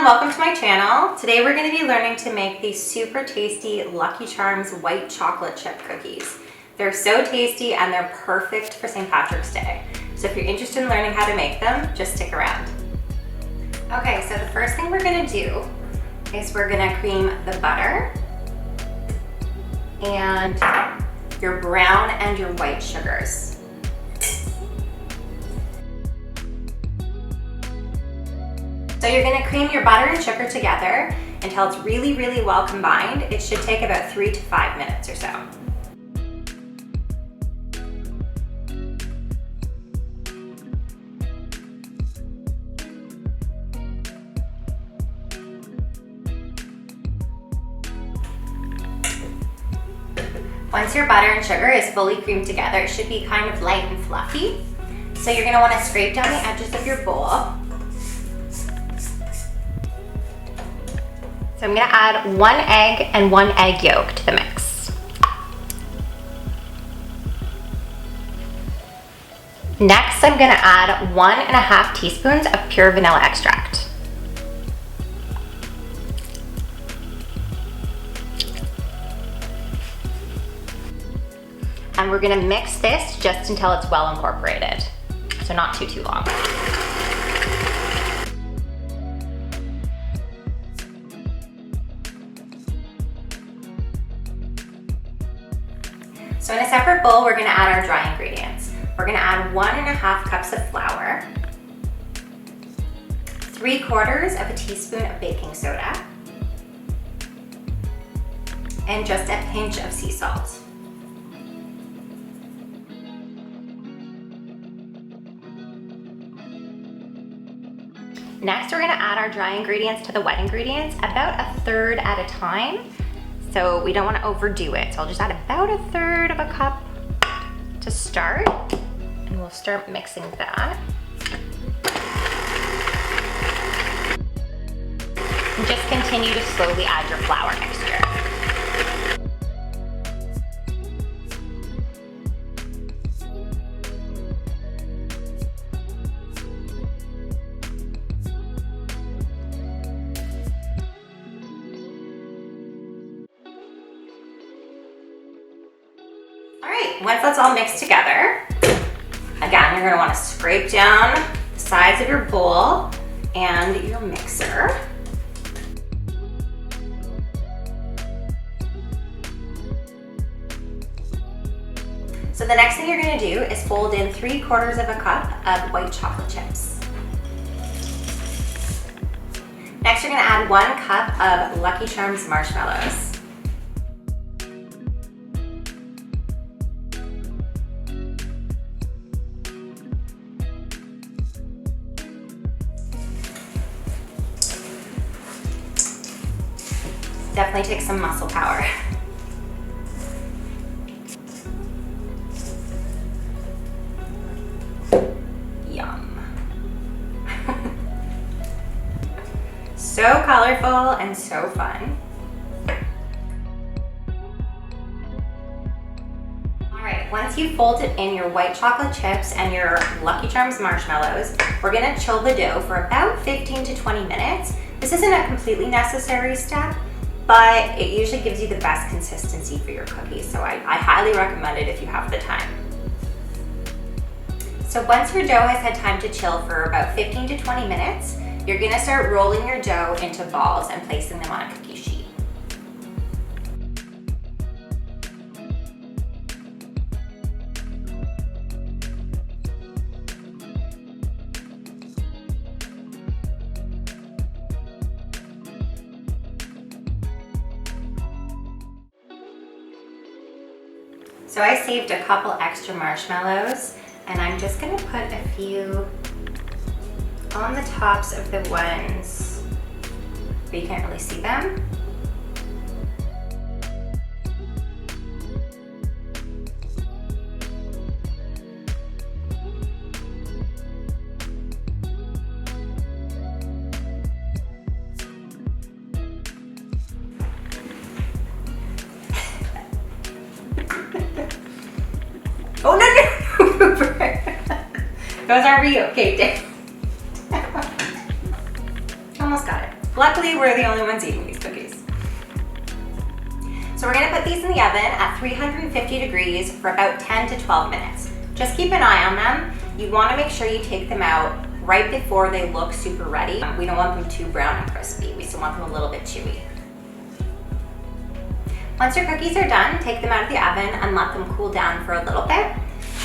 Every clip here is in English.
welcome to my channel. Today we're going to be learning to make these super tasty Lucky Charms white chocolate chip cookies. They're so tasty and they're perfect for St. Patrick's Day. So if you're interested in learning how to make them, just stick around. Okay, so the first thing we're going to do is we're going to cream the butter and your brown and your white sugars. So you're going to cream your butter and sugar together until it's really, really well combined. It should take about 3 to 5 minutes or so. Once your butter and sugar is fully creamed together, it should be kind of light and fluffy. So you're going to want to scrape down the edges of your bowl. So I'm going to add 1 egg and 1 egg yolk to the mix. Next, I'm going to add 1.5 teaspoons of pure vanilla extract. And we're going to mix this just until it's well incorporated. So not too long. So in a separate bowl, we're going to add our dry ingredients. We're going to add 1.5 cups of flour, 3/4 of a teaspoon of baking soda, and just a pinch of sea salt. Next, we're going to add our dry ingredients to the wet ingredients, about 1/3 at a time. So we don't want to overdo it. So I'll just add about 1/3 of a cup to start, and we'll start mixing that. And just continue to slowly add your flour mixture. Once that's all mixed together, again, you're going to want to scrape down the sides of your bowl and your mixer. So the next thing you're going to do is fold in 3/4 of a cup of white chocolate chips. Next, you're going to add 1 cup of Lucky Charms marshmallows. Definitely takes some muscle power. Yum. So colorful and so fun. All right, once you've folded in your white chocolate chips and your Lucky Charms marshmallows, we're gonna chill the dough for about 15 to 20 minutes. This isn't a completely necessary step, but it usually gives you the best consistency for your cookies, so I highly recommend it if you have the time. So once your dough has had time to chill for about 15 to 20 minutes, you're gonna start rolling your dough into balls and placing them on a cookie sheet. So I saved a couple extra marshmallows, and I'm just gonna put a few on the tops of the ones where you can't really see them. Oh, no. Those are real. Okay, almost got it. Luckily, we're the only ones eating these cookies. So we're gonna put these in the oven at 350 degrees for about 10 to 12 minutes. Just keep an eye on them. You wanna make sure you take them out right before they look super ready. We don't want them too brown and crispy. We still want them a little bit chewy. Once your cookies are done, take them out of the oven and let them cool down for a little bit.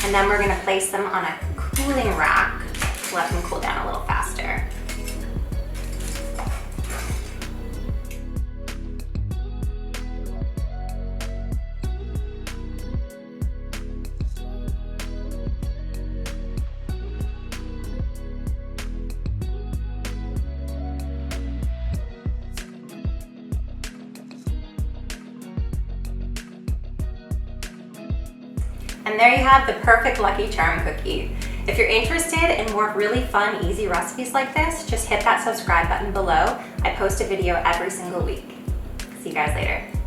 And then we're gonna place them on a cooling rack to let them cool down a little faster. And there you have the perfect Lucky Charm cookie. If you're interested in more really fun, easy recipes like this, just hit that subscribe button below. I post a video every single week. See you guys later.